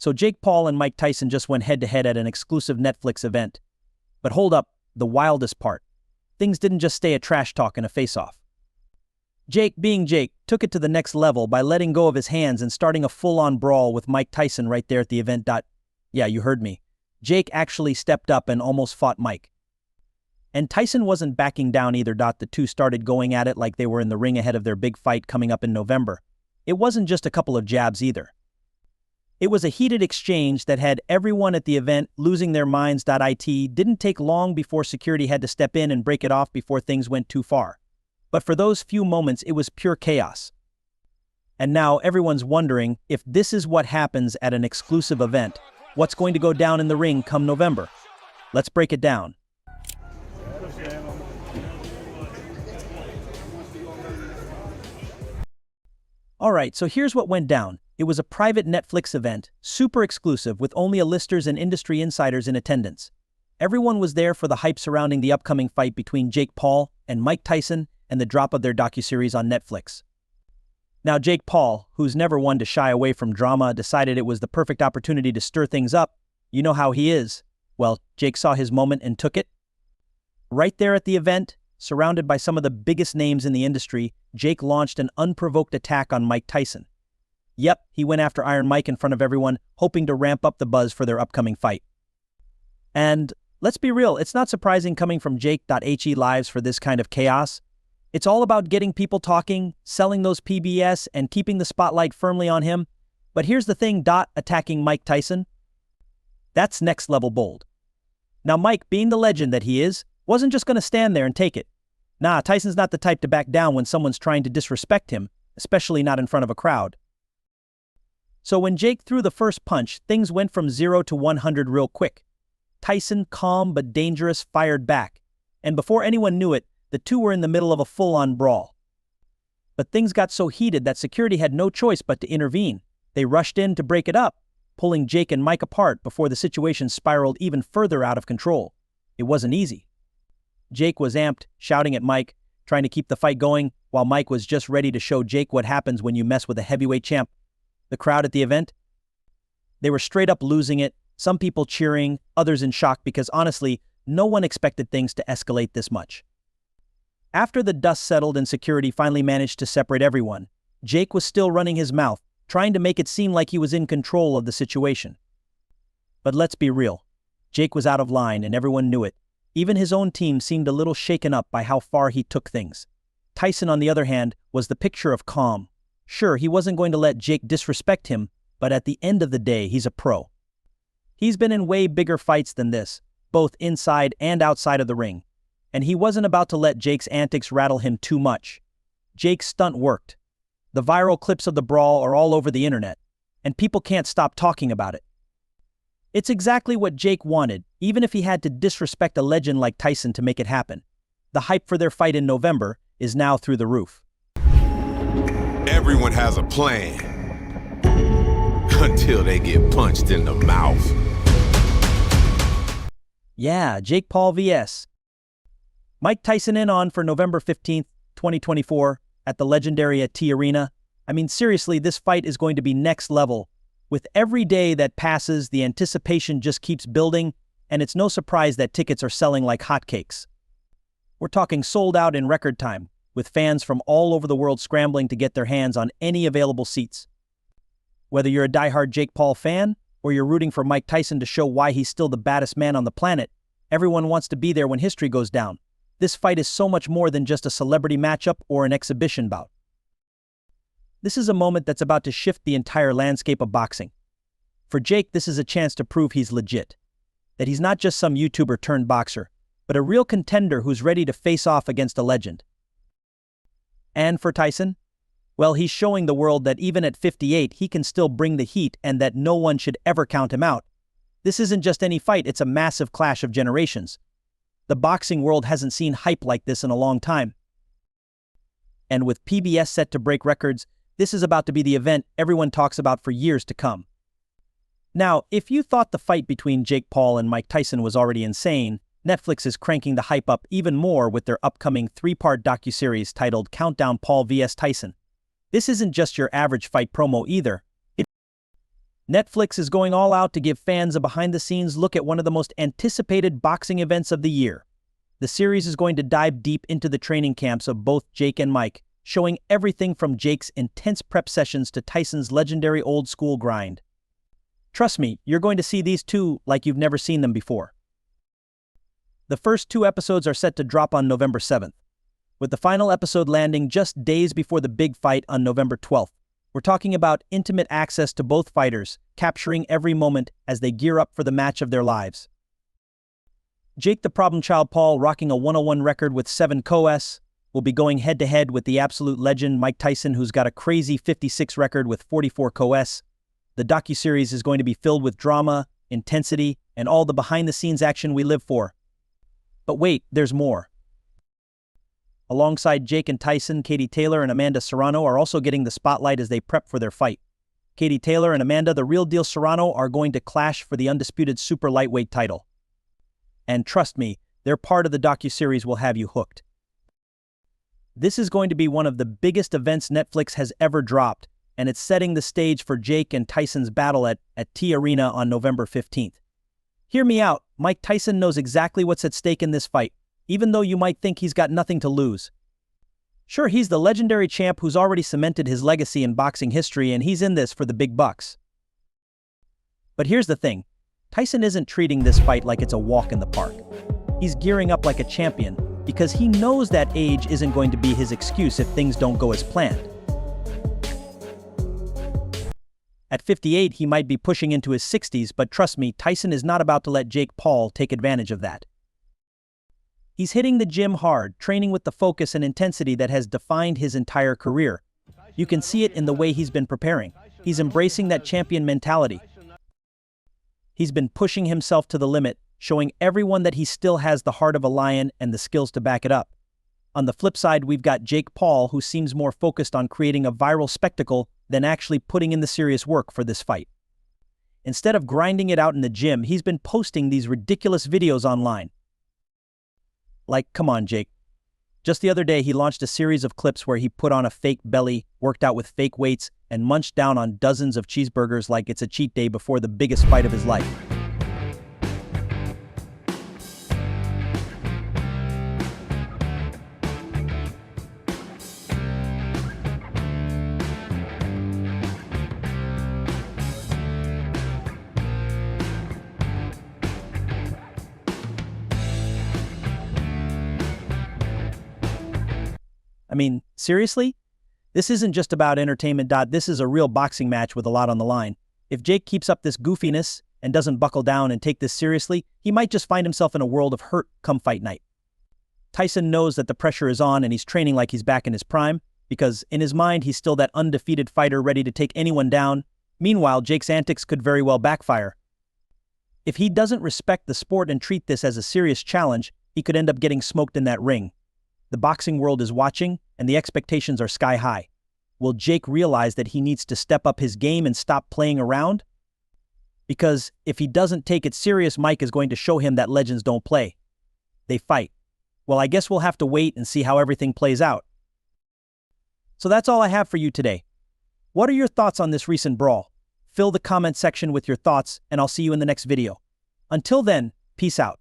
So Jake Paul and Mike Tyson just went head-to-head at an exclusive Netflix event. But hold up, the wildest part. Things didn't just stay a trash talk and a face-off. Jake, being Jake, took it to the next level by letting go of his hands and starting a full-on brawl with Mike Tyson right there at the event. Yeah, you heard me. Jake actually stepped up and almost fought Mike. And Tyson wasn't backing down either. The two started going at it like they were in the ring ahead of their big fight coming up in November. It wasn't just a couple of jabs either. It was a heated exchange that had everyone at the event losing their minds. It didn't take long before security had to step in and break it off before things went too far. But for those few moments, it was pure chaos. And now everyone's wondering if this is what happens at an exclusive event. What's going to go down in the ring come November? Let's break it down. Alright, so here's what went down. It was a private Netflix event, super exclusive, with only A-listers and industry insiders in attendance. Everyone was there for the hype surrounding the upcoming fight between Jake Paul and Mike Tyson and the drop of their docuseries on Netflix. Now Jake Paul, who's never one to shy away from drama, decided it was the perfect opportunity to stir things up. You know how he is. Well, Jake saw his moment and took it. Right there at the event, surrounded by some of the biggest names in the industry, Jake launched an unprovoked attack on Mike Tyson. Yep, he went after Iron Mike in front of everyone, hoping to ramp up the buzz for their upcoming fight. And let's be real, it's not surprising coming from Jake.he lives for this kind of chaos. It's all about getting people talking, selling those PBS, and keeping the spotlight firmly on him. But here's the thing, attacking Mike Tyson? That's next level bold. Now Mike, being the legend that he is, wasn't just going to stand there and take it. Nah, Tyson's not the type to back down when someone's trying to disrespect him, especially not in front of a crowd. So when Jake threw the first punch, things went from 0 to 100 real quick. Tyson, calm but dangerous, fired back. And before anyone knew it, the two were in the middle of a full-on brawl. But things got so heated that security had no choice but to intervene. They rushed in to break it up, pulling Jake and Mike apart before the situation spiraled even further out of control. It wasn't easy. Jake was amped, shouting at Mike, trying to keep the fight going, while Mike was just ready to show Jake what happens when you mess with a heavyweight champ. The crowd at the event? They were straight up losing it, some people cheering, others in shock because honestly, no one expected things to escalate this much. After the dust settled and security finally managed to separate everyone, Jake was still running his mouth, trying to make it seem like he was in control of the situation. But let's be real, Jake was out of line and everyone knew it. Even his own team seemed a little shaken up by how far he took things. Tyson, on the other hand, was the picture of calm. Sure, he wasn't going to let Jake disrespect him, but at the end of the day, he's a pro. He's been in way bigger fights than this, both inside and outside of the ring. And he wasn't about to let Jake's antics rattle him too much. Jake's stunt worked. The viral clips of the brawl are all over the internet, and people can't stop talking about it. It's exactly what Jake wanted, even if he had to disrespect a legend like Tyson to make it happen. The hype for their fight in November is now through the roof. Everyone has a plan until they get punched in the mouth. Yeah, Jake Paul vs. Mike Tyson in on for November 15th, 2024 at the legendary T Arena. I mean, seriously, this fight is going to be next level. With every day that passes, the anticipation just keeps building, and it's no surprise that tickets are selling like hotcakes. We're talking sold out in record time, with fans from all over the world scrambling to get their hands on any available seats. Whether you're a diehard Jake Paul fan, or you're rooting for Mike Tyson to show why he's still the baddest man on the planet, everyone wants to be there when history goes down. This fight is so much more than just a celebrity matchup or an exhibition bout. This is a moment that's about to shift the entire landscape of boxing. For Jake, this is a chance to prove he's legit. That he's not just some YouTuber turned boxer, but a real contender who's ready to face off against a legend. And for Tyson? Well, he's showing the world that even at 58, he can still bring the heat and that no one should ever count him out. This isn't just any fight, it's a massive clash of generations. The boxing world hasn't seen hype like this in a long time. And with PBS set to break records, this is about to be the event everyone talks about for years to come. Now, if you thought the fight between Jake Paul and Mike Tyson was already insane, Netflix is cranking the hype up even more with their upcoming 3-part docuseries titled Countdown Paul vs. Tyson. This isn't just your average fight promo either. Netflix is going all out to give fans a behind-the-scenes look at one of the most anticipated boxing events of the year. The series is going to dive deep into the training camps of both Jake and Mike, showing everything from Jake's intense prep sessions to Tyson's legendary old-school grind. Trust me, you're going to see these two like you've never seen them before. The first 2 episodes are set to drop on November 7th, with the final episode landing just days before the big fight on November 12th. We're talking about intimate access to both fighters, capturing every moment as they gear up for the match of their lives. Jake the Problem Child Paul, rocking a 101 record with 7 KOs, will be going head-to-head with the absolute legend Mike Tyson, who's got a crazy 56 record with 44 KOs. The docuseries is going to be filled with drama, intensity, and all the behind-the-scenes action we live for. But wait, there's more. Alongside Jake and Tyson, Katie Taylor and Amanda Serrano are also getting the spotlight as they prep for their fight. Katie Taylor and Amanda, the real deal Serrano, are going to clash for the undisputed super lightweight title. And trust me, their part of the docuseries will have you hooked. This is going to be one of the biggest events Netflix has ever dropped, and it's setting the stage for Jake and Tyson's battle at T Arena on November 15th. Hear me out, Mike Tyson knows exactly what's at stake in this fight, even though you might think he's got nothing to lose. Sure, he's the legendary champ who's already cemented his legacy in boxing history, and he's in this for the big bucks. But here's the thing, Tyson isn't treating this fight like it's a walk in the park. He's gearing up like a champion, because he knows that age isn't going to be his excuse if things don't go as planned. At 58, he might be pushing into his 60s, but trust me, Tyson is not about to let Jake Paul take advantage of that. He's hitting the gym hard, training with the focus and intensity that has defined his entire career. You can see it in the way he's been preparing. He's embracing that champion mentality. He's been pushing himself to the limit, showing everyone that he still has the heart of a lion and the skills to back it up. On the flip side, we've got Jake Paul, who seems more focused on creating a viral spectacle than actually putting in the serious work for this fight. Instead of grinding it out in the gym, he's been posting these ridiculous videos online. Like, come on, Jake. Just the other day, he launched a series of clips where he put on a fake belly, worked out with fake weights, and munched down on dozens of cheeseburgers like it's a cheat day before the biggest fight of his life. I mean, seriously? This isn't just about entertainment. This is a real boxing match with a lot on the line. If Jake keeps up this goofiness and doesn't buckle down and take this seriously, he might just find himself in a world of hurt come fight night. Tyson knows that the pressure is on and he's training like he's back in his prime, because in his mind he's still that undefeated fighter ready to take anyone down. Meanwhile, Jake's antics could very well backfire. If he doesn't respect the sport and treat this as a serious challenge, he could end up getting smoked in that ring. The boxing world is watching, and the expectations are sky high. Will Jake realize that he needs to step up his game and stop playing around? Because if he doesn't take it serious, Mike is going to show him that legends don't play. They fight. Well, I guess we'll have to wait and see how everything plays out. So that's all I have for you today. What are your thoughts on this recent brawl? Fill the comment section with your thoughts, and I'll see you in the next video. Until then, peace out.